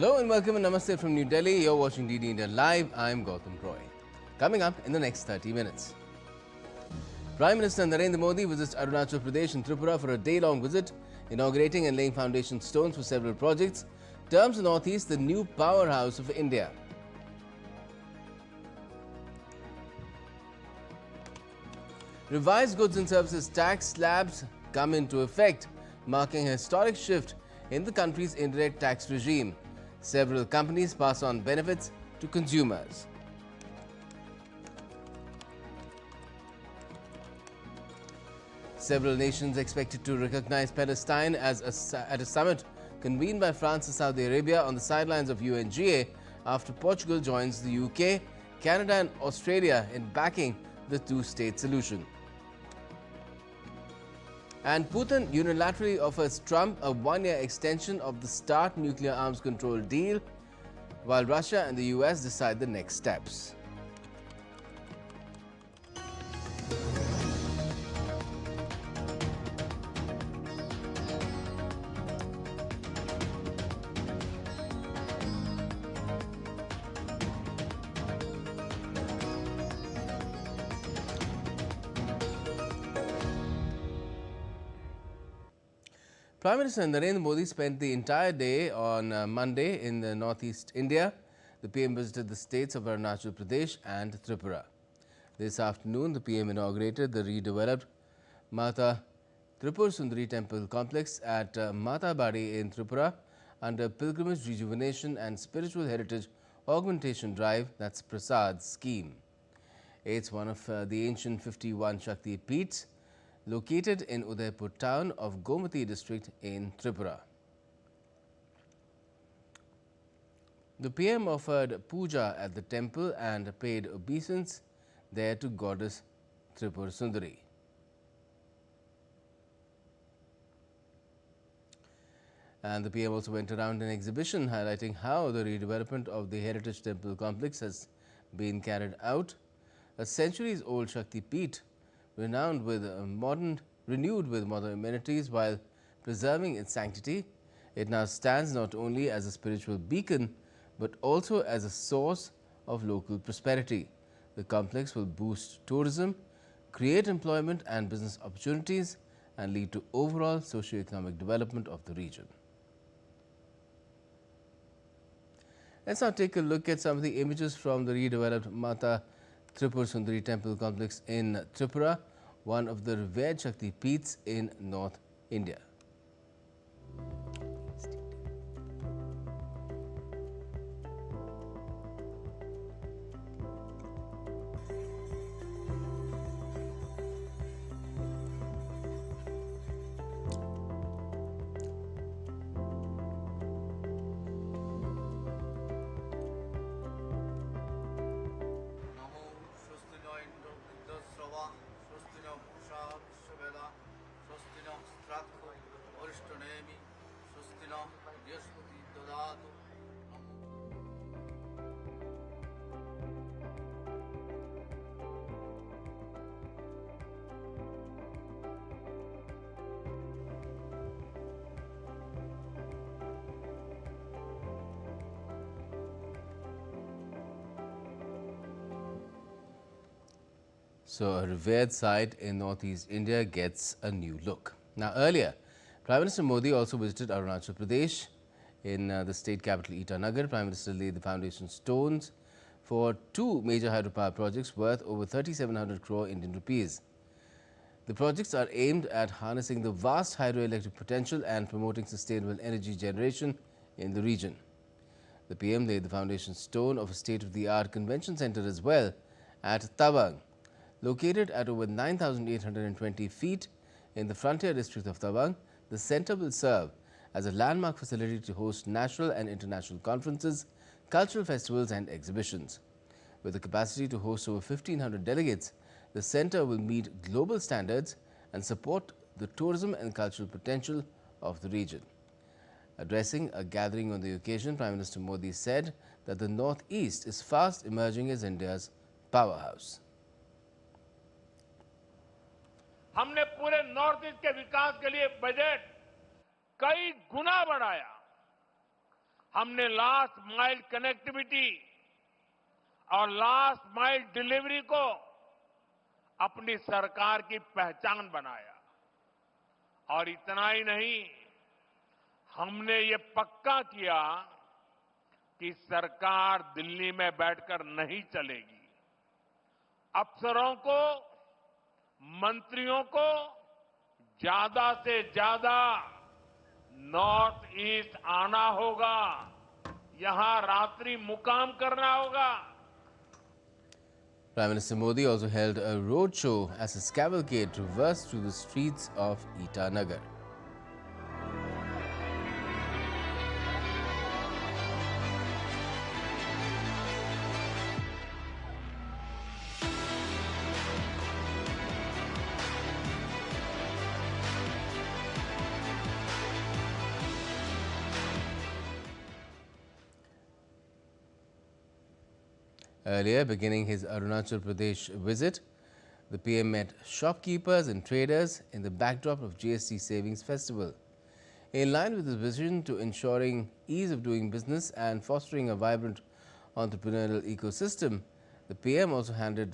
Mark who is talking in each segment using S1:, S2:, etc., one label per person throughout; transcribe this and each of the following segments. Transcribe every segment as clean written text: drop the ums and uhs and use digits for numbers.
S1: Hello and welcome and namaste from New Delhi. You're watching DD India Live. I'm Gautam Roy. Coming up in the next 30 minutes. Prime Minister Narendra Modi visits Arunachal Pradesh and Tripura for a day-long visit, inaugurating and laying foundation stones for several projects. Terms the Northeast the new powerhouse of India. Revised goods and services tax slabs come into effect, marking a historic shift in the country's indirect tax regime. Several companies pass on benefits to consumers. Several nations expected to recognize Palestine at a summit convened by France and Saudi Arabia on the sidelines of UNGA after Portugal joins the UK, Canada and Australia in backing the two-state solution. And Putin unilaterally offers Trump a one-year extension of the START nuclear arms control deal, while Russia and the US decide the next steps. Prime Minister Narendra Modi spent the entire day on Monday in the northeast India. The PM visited the states of Arunachal Pradesh and Tripura. This afternoon, the PM inaugurated the redeveloped Mata Tripura Sundari Temple complex at Mata Badi in Tripura under Pilgrimage Rejuvenation and Spiritual Heritage Augmentation Drive, that's Prasad's scheme. It's one of the ancient 51 Shakti Peeths located in Udaipur town of Gomati district in Tripura. The PM offered puja at the temple and paid obeisance there to goddess Tripura Sundari. And the PM also went around an exhibition highlighting how the redevelopment of the heritage temple complex has been carried out. A centuries-old Shakti Peeth renewed with modern amenities while preserving its sanctity. It now stands not only as a spiritual beacon but also as a source of local prosperity. The complex will boost tourism, create employment and business opportunities and lead to overall socio-economic development of the region. Let's now take a look at some of the images from the redeveloped Mata Tripura Sundari Temple complex in Tripura, one of the revered Shakti Peeths in North India. So, a revered site in northeast India gets a new look. Now, earlier, Prime Minister Modi also visited Arunachal Pradesh in the state capital Itanagar. Prime Minister laid the foundation stones for two major hydropower projects worth over 3,700 crore Indian rupees. The projects are aimed at harnessing the vast hydroelectric potential and promoting sustainable energy generation in the region. The PM laid the foundation stone of a state-of-the-art convention centre as well at Tawang. Located at over 9,820 feet in the frontier district of Tawang, the centre will serve as a landmark facility to host national and international conferences, cultural festivals and exhibitions. With the capacity to host over 1,500 delegates, the centre will meet global standards and support the tourism and cultural potential of the region. Addressing a gathering on the occasion, Prime Minister Modi said that the Northeast is fast emerging as India's powerhouse.
S2: हमने पूरे north east के विकास के लिए budget कई गुना बढ़ाया हमने last mile connectivity और last mile delivery को अपनी सरकार की पहचान बनाया। और इतना ही नहीं, हमने ये पक्का किया कि सरकार दिल्ली में बैठकर नहीं चलेगी। अफसरों को, मंत्रियों को ज्यादा से ज्यादा नॉर्थ ईस्ट आना होगा, यहां रात्रि मुकाम करना होगा।
S1: Prime Minister Modi also held a roadshow as his cavalcade traversed through the streets of Itanagar. Earlier, beginning his Arunachal Pradesh visit, the PM met shopkeepers and traders in the backdrop of GST Savings Festival. In line with his vision to ensuring ease of doing business and fostering a vibrant entrepreneurial ecosystem, the PM also handed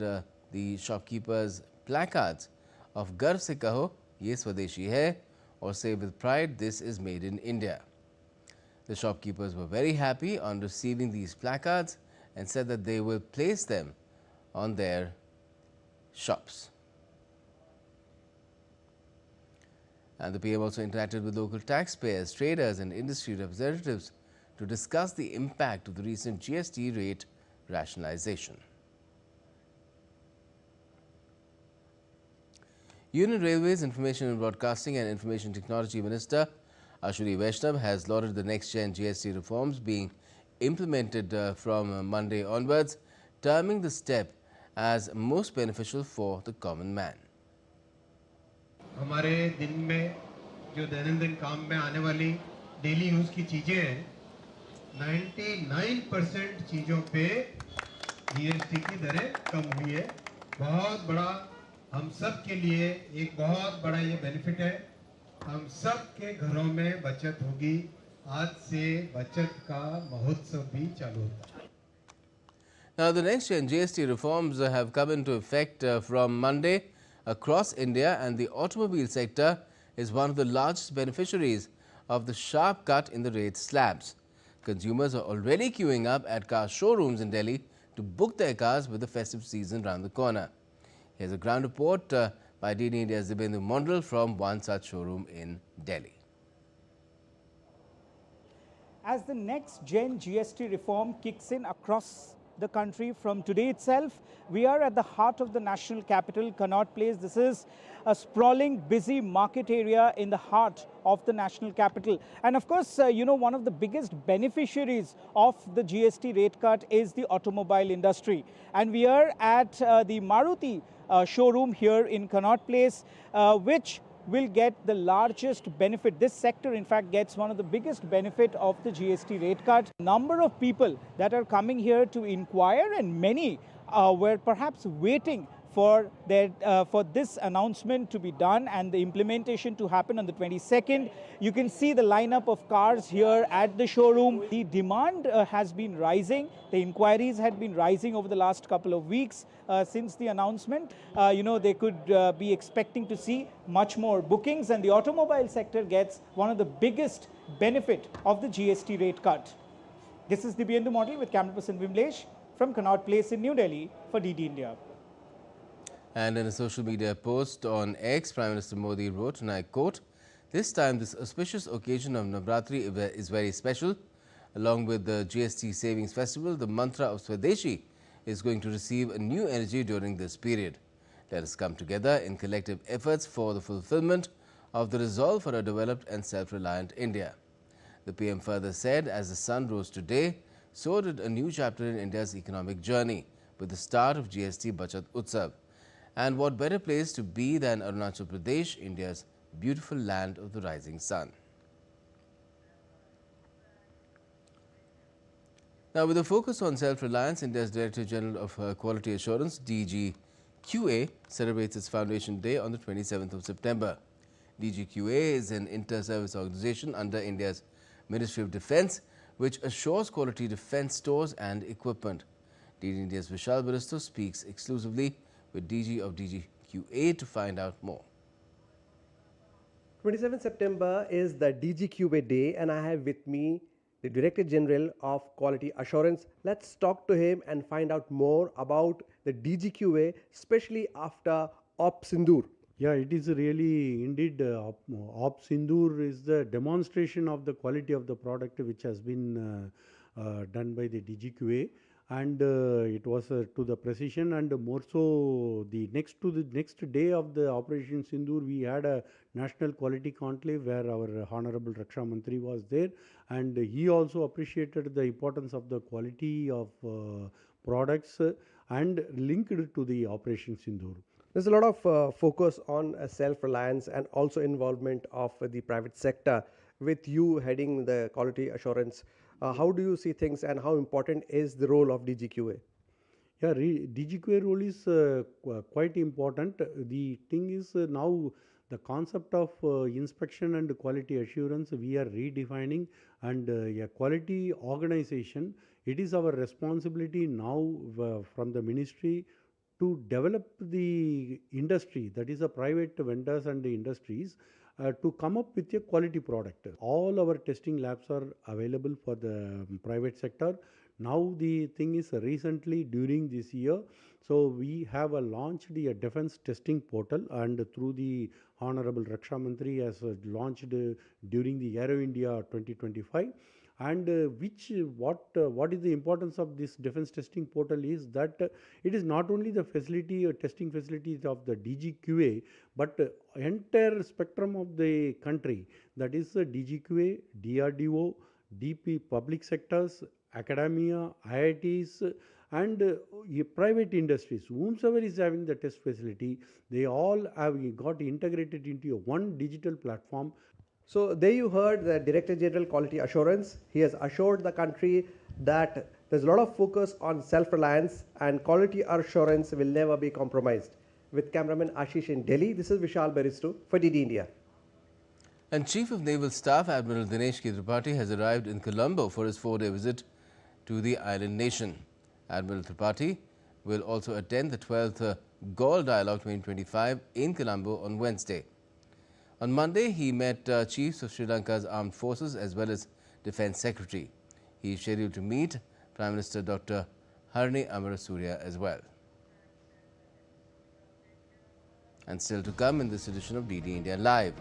S1: the shopkeepers placards of Garv se kaho, ye swadeshi hai, or say with pride, this is made in India. The shopkeepers were very happy on receiving these placards and said that they will place them on their shops. And the PM also interacted with local taxpayers, traders and industry representatives to discuss the impact of the recent GST rate rationalization. Union Railways Information and Broadcasting and Information Technology Minister Ashwini Vaishnav has lauded the next-gen GST reforms being implemented from Monday onwards, terming the step as most beneficial for the common man.
S3: हमारे दिन में जो दैनंदिन काम में आने वाली daily use की चीजें हैं, 99% चीजों पे जीएसटी की दरें कम हुई है। बहुत बड़ा हम सब के लिए एक बहुत बड़ा ये बेनिफिट है। हम सब के घरों में बचत होगी। आज से बचत का महोत्सव भी चालू होता है।
S1: Now, the next gen GST reforms have come into effect from Monday across India, and the automobile sector is one of the largest beneficiaries of the sharp cut in the rate slabs. Consumers are already queuing up at car showrooms in Delhi to book their cars with the festive season round the corner. Here's a ground report by DD India's Dibyendu Mondal from one such showroom in Delhi.
S4: As the next gen GST reform kicks in across the country from today itself, we are at the heart of the national capital, Connaught Place. This is a sprawling, busy market area in the heart of the national capital. And of course, one of the biggest beneficiaries of the GST rate cut is the automobile industry. And we are at the Maruti showroom here in Connaught Place, which will get the largest benefit. This sector, in fact, gets one of the biggest benefit of the GST rate cut. Number of people that are coming here to inquire, and many were perhaps waiting for this announcement to be done and the implementation to happen on the 22nd. You can see the lineup of cars here at the showroom. The demand has been rising. The inquiries had been rising over the last couple of weeks since the announcement. They could be expecting to see much more bookings, and the automobile sector gets one of the biggest benefit of the GST rate cut. This is the Dibyendu Mondal with camera person Vimlesh from Connaught Place in New Delhi for DD India.
S1: And in a social media post on X, Prime Minister Modi wrote, and I quote, "This time, this auspicious occasion of Navratri is very special. Along with the GST Savings Festival, the mantra of Swadeshi is going to receive a new energy during this period. Let us come together in collective efforts for the fulfillment of the resolve for a developed and self-reliant India." The PM further said, as the sun rose today, so did a new chapter in India's economic journey with the start of GST Bachat Utsav. And what better place to be than Arunachal Pradesh, India's beautiful land of the rising sun. Now, with a focus on self-reliance, India's Director General of Quality Assurance, DGQA, celebrates its Foundation Day on the 27th of September. DGQA is an inter-service organization under India's Ministry of Defence, which assures quality defence stores and equipment. DD India's Vishal Baristo speaks exclusively with DG of DGQA to find out more.
S5: 27 September is the DGQA day, and I have with me the Director General of Quality Assurance. Let's talk to him and find out more about the DGQA, especially after Op Sindoor.
S6: Yeah, it is really indeed Op Sindoor is the demonstration of the quality of the product which has been done by the DGQA, and it was to the precision, and more so the next day of the Operation Sindoor, we had a national quality conclave where our Honorable Raksha Mantri was there, and he also appreciated the importance of the quality of products and linked to the Operation Sindoor.
S5: There's a lot of focus on self-reliance and also involvement of the private sector. With you heading the quality assurance, how do you see things and how important is the role of DGQA?
S6: Yeah, DGQA role is quite important. The thing is now the concept of inspection and quality assurance we are redefining, and a quality organization, it is our responsibility now from the ministry to develop the industry, that is the private vendors and the industries, to come up with a quality product. All our testing labs are available for the private sector. Now the thing is recently during this year, so we have launched the defense testing portal, and through the Honorable Raksha Mantri has launched during the Aero India 2025. And what is the importance of this defense testing portal is that it is not only the facility or testing facilities of the DGQA, but entire spectrum of the country, that is DGQA, DRDO, DP public sectors, academia, IITs, and private industries, whomsoever is having the test facility, they all have got integrated into a one digital platform.
S5: So there you heard the Director General Quality Assurance. He has assured the country that there's a lot of focus on self-reliance and quality assurance will never be compromised. With cameraman Ashish in Delhi, this is Vishal Baristo for DD India.
S1: And Chief of Naval Staff Admiral Dinesh Tripathi has arrived in Colombo for his 4-day visit to the island nation. Admiral Tripathi will also attend the 12th Gaul Dialogue 2025 in Colombo on Wednesday. On Monday, he met chiefs of Sri Lanka's armed forces as well as Defence Secretary. He is scheduled to meet Prime Minister Dr. Harni Amarasuriya as well. And still to come in this edition of DD India Live.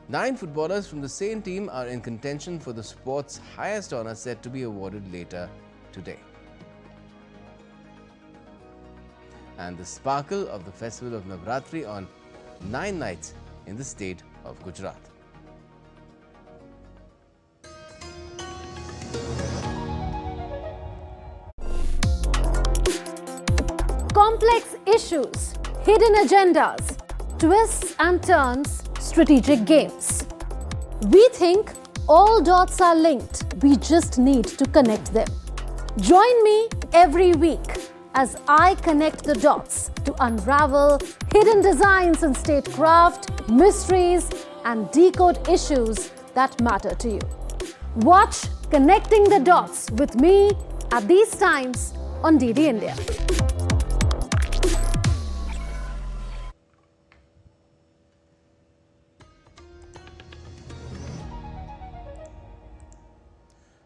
S1: 9 footballers from the same team are in contention for the sport's highest honour set to be awarded later today. And the sparkle of the festival of Navratri on 9 nights in the state of Gujarat.
S7: Complex issues, hidden agendas, twists and turns, strategic games. We think all dots are linked. We just need to connect them. Join me every week as I connect the dots to unravel hidden designs in statecraft, mysteries, and decode issues that matter to you. Watch Connecting the Dots with me at these times on DD India.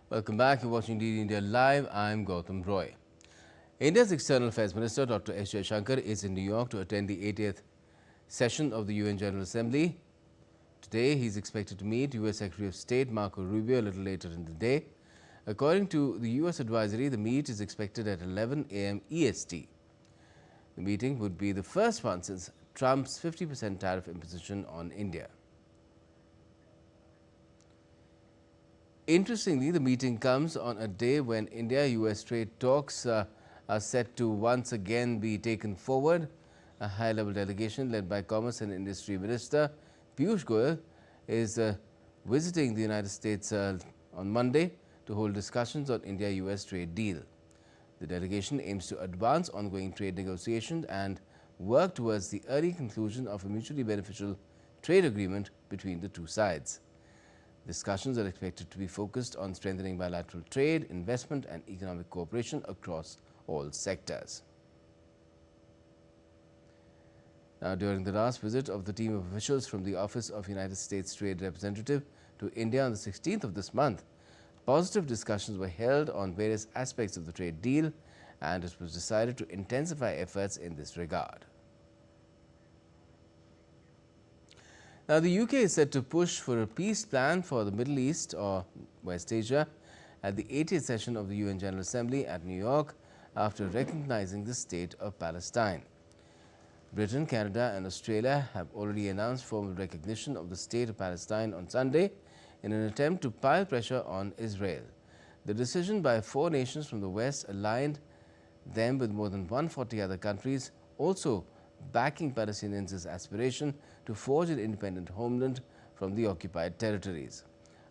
S1: Welcome back. You're watching DD India Live. I'm Gautam Roy. India's External Affairs Minister Dr. S. Jaishankar is in New York to attend the 80th session of the UN General Assembly. Today, he's expected to meet U.S. Secretary of State Marco Rubio a little later in the day. According to the U.S. advisory, the meet is expected at 11 a.m. EST. The meeting would be the first one since Trump's 50% tariff imposition on India. Interestingly, the meeting comes on a day when India-US trade talks are set to once again be taken forward. A high-level delegation led by Commerce and Industry Minister Piyush Goyal is visiting the United States on Monday to hold discussions on India-US trade deal. The delegation aims to advance ongoing trade negotiations and work towards the early conclusion of a mutually beneficial trade agreement between the two sides. Discussions are expected to be focused on strengthening bilateral trade, investment and economic cooperation across all sectors. Now, during the last visit of the team of officials from the Office of United States Trade Representative to India on the 16th of this month, positive discussions were held on various aspects of the trade deal, and it was decided to intensify efforts in this regard. Now, the UK is set to push for a peace plan for the Middle East or West Asia at the 80th session of the UN General Assembly at New York after recognizing the state of Palestine. Britain, Canada and Australia have already announced formal recognition of the state of Palestine on Sunday in an attempt to pile pressure on Israel. The decision by 4 nations from the West aligned them with more than 140 other countries also backing Palestinians' aspiration to forge an independent homeland from the occupied territories.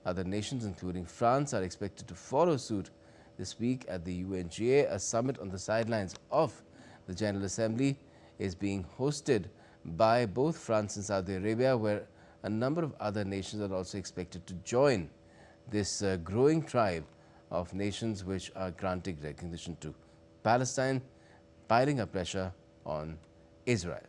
S1: Other nations, including France, are expected to follow suit this week at the UNGA. A summit on the sidelines of the General Assembly is being hosted by both France and Saudi Arabia, where a number of other nations are also expected to join this growing tribe of nations which are granting recognition to Palestine, piling up pressure on Israel.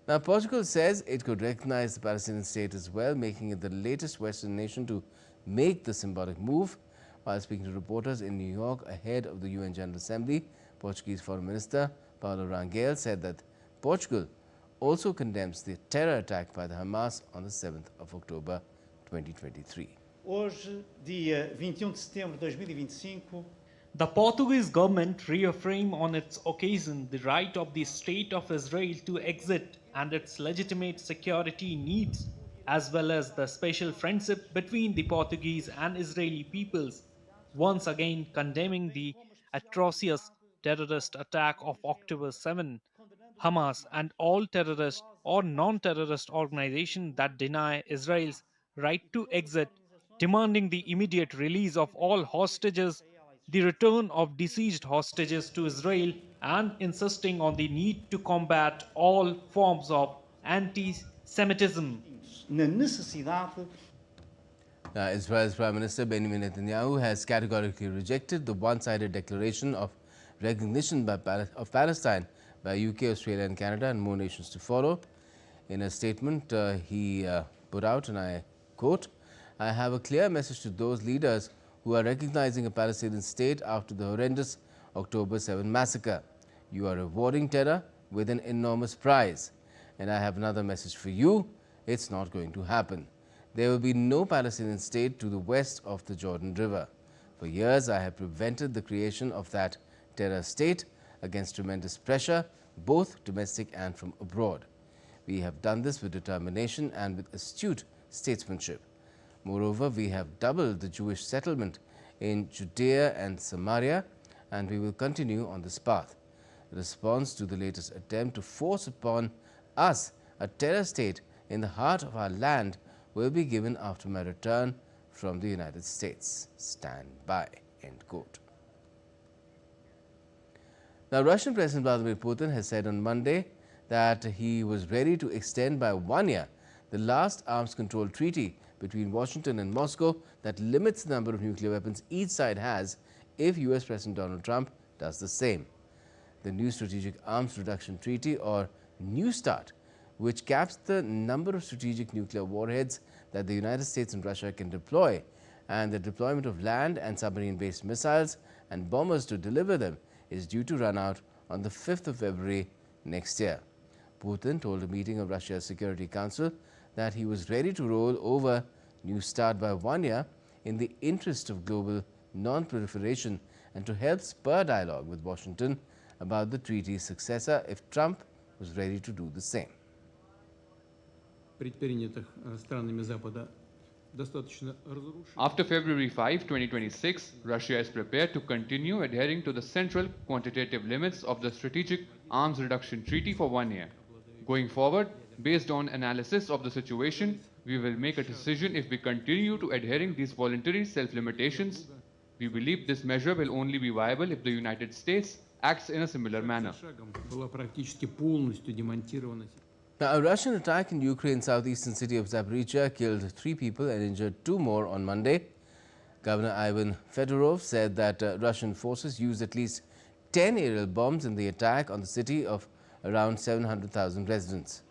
S1: Now, Portugal says it could recognize the Palestinian state as well, making it the latest Western nation to make the symbolic move. While speaking to reporters in New York ahead of the UN General Assembly, Portuguese Foreign Minister Paulo Rangel said that Portugal also condemns the terror attack by the Hamas on the 7th of October 2023.
S8: Hoje, dia 21 de setembro de 2025,
S9: the Portuguese government reaffirmed on its occasion the right of the State of Israel to exist and its legitimate security needs, as well as the special friendship between the Portuguese and Israeli peoples, once again condemning the atrocious terrorist attack of October 7. Hamas and all terrorist or non-terrorist organizations that deny Israel's right to exist, demanding the immediate release of all hostages, the return of deceased hostages to Israel, and insisting on the need to combat all forms of anti-Semitism.
S8: na necessidade.
S1: Now, Israel's Prime Minister Benjamin Netanyahu has categorically rejected the one-sided declaration of recognition of Palestine by UK, Australia and Canada and more nations to follow. In a statement, he put out, and I quote, "I have a clear message to those leaders who are recognizing a Palestinian state after the horrendous October 7 massacre. You are rewarding terror with an enormous prize. And I have another message for you. It's not going to happen. There will be no Palestinian state to the west of the Jordan River. For years, I have prevented the creation of that terror state against tremendous pressure, both domestic and from abroad. We have done this with determination and with astute statesmanship. Moreover, we have doubled the Jewish settlement in Judea and Samaria, and we will continue on this path. The response to the latest attempt to force upon us a terror state in the heart of our land will be given after my return from the United States. Stand by." End quote. Now, Russian President Vladimir Putin has said on Monday that he was ready to extend by 1 year the last arms control treaty between Washington and Moscow that limits the number of nuclear weapons each side has if US President Donald Trump does the same. The new Strategic Arms Reduction Treaty, or New START, which caps the number of strategic nuclear warheads that the United States and Russia can deploy, and the deployment of land and submarine-based missiles and bombers to deliver them, is due to run out on the 5th of February next year. Putin told a meeting of Russia's Security Council that he was ready to roll over New START by 1 year in the interest of global non-proliferation and to help spur dialogue with Washington about the treaty's successor if Trump was ready to do the same.
S10: After February 5, 2026, Russia is prepared to continue adhering to the central quantitative limits of the Strategic Arms Reduction Treaty for 1 year. Going forward, based on analysis of the situation, we will make a decision if we continue to adhering these voluntary self-limitations. We believe this measure will only be viable if the United States acts in a similar manner.
S1: Now, a Russian attack in Ukraine's southeastern city of Zaporizhia killed 3 people and injured 2 more on Monday. Governor Ivan Fedorov said that Russian forces used at least 10 aerial bombs in the attack on the city of around 700,000 residents.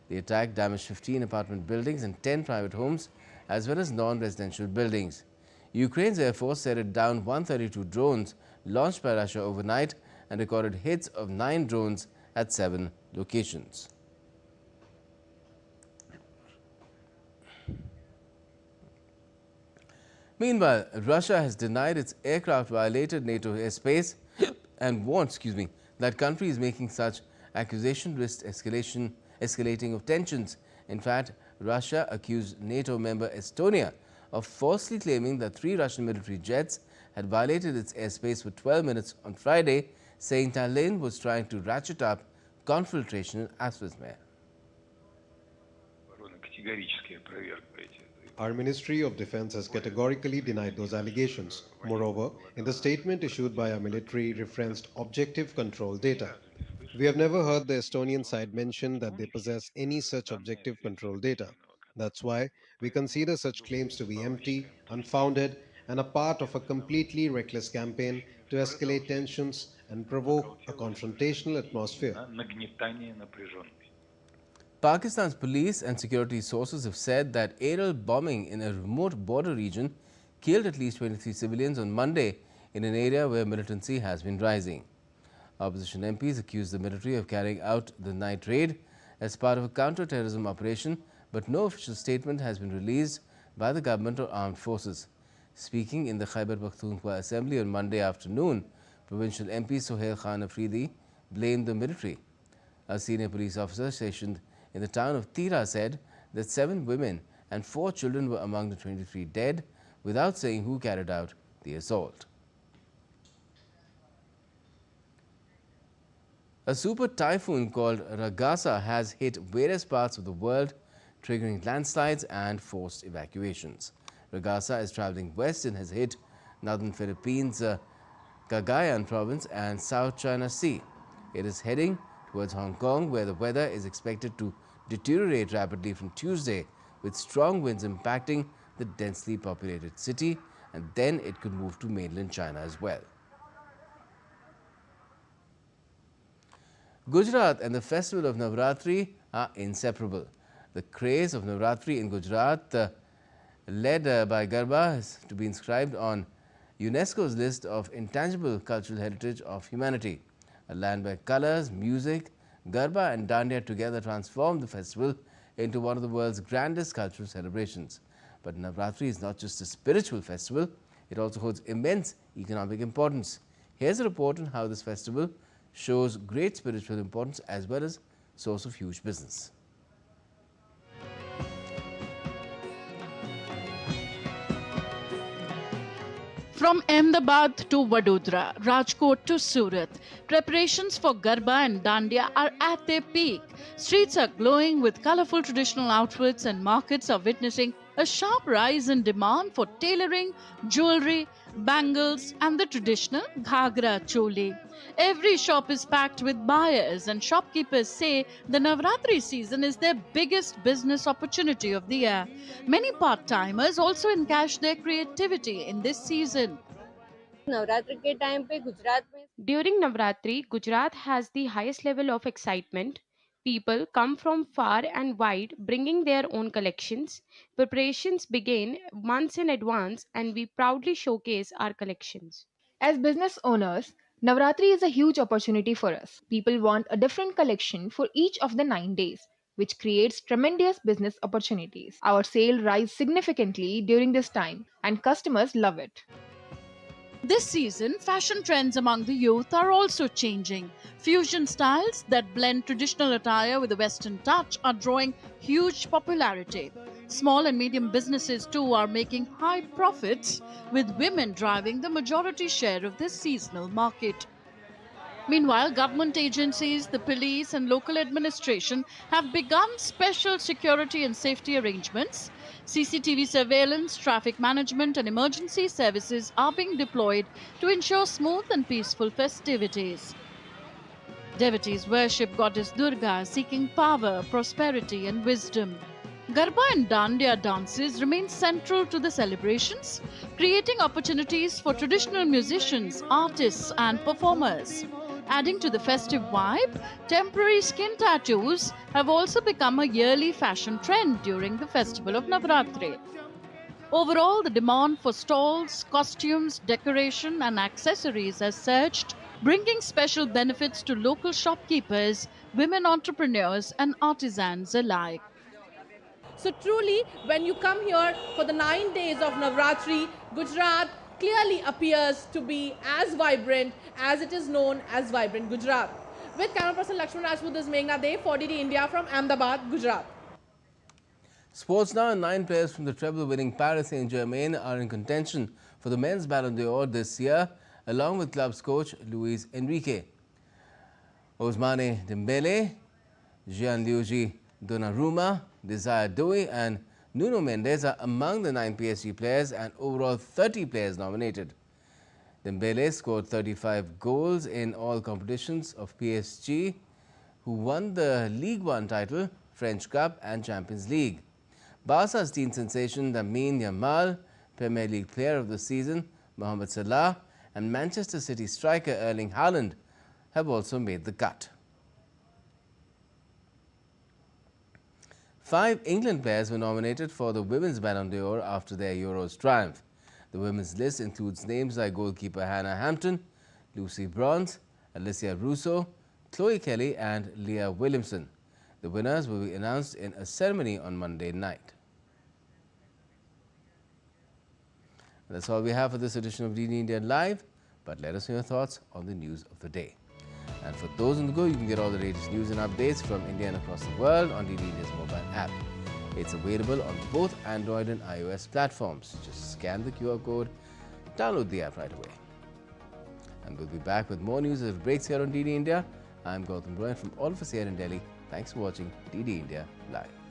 S1: The attack damaged 15 apartment buildings and 10 private homes, as well as non-residential buildings. Ukraine's Air Force said it downed 132 drones launched by Russia overnight and recorded hits of 9 drones at 7 locations. Meanwhile, Russia has denied its aircraft violated NATO airspace and warned, that countries making such accusation risked escalating of tensions. In fact, Russia accused NATO member Estonia of falsely claiming that 3 Russian military jets had violated its airspace for 12 minutes on Friday, saying Tallinn was trying to ratchet up confrontation in atmosphere.
S3: Our Ministry of Defense has categorically denied those allegations. Moreover, in the statement issued by our military referenced objective control data. We have never heard the Estonian side mention that they possess any such objective control data. That's why we consider such claims to be empty, unfounded, and a part of a completely reckless campaign to escalate tensions and provoke a confrontational atmosphere.
S1: Pakistan's police and security sources have said that aerial bombing in a remote border region killed at least 23 civilians on Monday in an area where militancy has been rising. Opposition MPs accused the military of carrying out the night raid as part of a counter-terrorism operation, but no official statement has been released by the government or armed forces. Speaking in the Khyber Pakhtunkhwa assembly on Monday afternoon, provincial MP Sohail Khan Afridi blamed the military. A senior police officer stationed in the town of Tira said that 7 women and 4 children were among the 23 dead, without saying who carried out the assault. A super typhoon called Ragasa has hit various parts of the world, triggering landslides and forced evacuations. Ragasa is traveling west and has hit northern Philippines, Cagayan province and South China Sea. It is heading towards Hong Kong, where the weather is expected to deteriorate rapidly from Tuesday, with strong winds impacting the densely populated city, and then it could move to mainland China as well. Gujarat and the festival of Navratri are inseparable. The craze of Navratri in Gujarat, led by Garba, is to be inscribed on UNESCO's list of intangible cultural heritage of humanity. A land where colors, music, Garba and Dandiya together transform the festival into one of the world's grandest cultural celebrations. But Navratri is not just a spiritual festival, it also holds immense economic importance. Here's a report on how this festival shows great spiritual importance as well as source of huge business.
S11: From Ahmedabad to Vadodara, Rajkot to Surat, preparations for Garba and Dandiya are at their peak. Streets are glowing with colorful traditional outfits and markets are witnessing a sharp rise in demand for tailoring, jewelry, bangles and the traditional ghagra choli. Every shop is packed with buyers and shopkeepers say the Navratri season is their biggest business opportunity of the year. Many part-timers also encash their creativity in this season.
S12: During Navratri, Gujarat has the highest level of excitement. People come from far and wide bringing their own collections. Preparations begin months in advance and we proudly showcase our collections.
S13: As business owners, Navratri is a huge opportunity for us. People want a different collection for each of the 9 days, which creates tremendous business opportunities. Our sale rise significantly during this time and customers love it.
S11: This season, fashion trends among the youth are also changing. Fusion styles that blend traditional attire with a Western touch are drawing huge popularity. Small and medium businesses too are making high profits, with women driving the majority share of this seasonal market. Meanwhile, government agencies, the police and local administration have begun special security and safety arrangements. CCTV surveillance, traffic management and emergency services are being deployed to ensure smooth and peaceful festivities. Devotees worship goddess Durga, seeking power, prosperity, and wisdom. Garba and Dandiya dances remain central to the celebrations, creating opportunities for traditional musicians, artists, and performers. Adding to the festive vibe, temporary skin tattoos have also become a yearly fashion trend during the festival of Navratri. Overall, the demand for stalls, costumes, decoration, and accessories has surged, bringing special benefits to local shopkeepers, women entrepreneurs, and artisans alike.
S14: So truly, when you come here for the 9 days of Navratri, Gujarat clearly appears to be as vibrant as it is known as Vibrant Gujarat. With camera person Lakshman Rajput, this is Meghna Dev for DD India from Ahmedabad, Gujarat.
S1: Sports now, 9 players from the treble-winning Paris Saint-Germain are in contention for the men's Ballon d'Or this year, along with club's coach Luis Enrique. Ousmane Dembele, Gianluigi Donnarumma, Desire Doué and Nuno Mendes are among the 9 PSG players and overall 30 players nominated. Dembele scored 35 goals in all competitions of PSG, who won the Ligue 1 title, French Cup and Champions League. Barca's teen sensation Lamine Yamal, Premier League Player of the Season Mohamed Salah and Manchester City striker Erling Haaland have also made the cut. 5 England players were nominated for the Women's Ballon d'Or after their Euros triumph. The women's list includes names like goalkeeper Hannah Hampton, Lucy Bronze, Alicia Russo, Chloe Kelly and Leah Williamson. The winners will be announced in a ceremony on Monday night. That's all we have for this edition of DD India Live, but let us know your thoughts on the news of the day. And for those on the go, you can get all the latest news and updates from India and across the world on DD India's mobile app. It's available on both Android and iOS platforms. Just scan the QR code, download the app right away. And we'll be back with more news as it breaks here on DD India. I'm Gautam Roy from all of us here in Delhi. Thanks for watching DD India Live.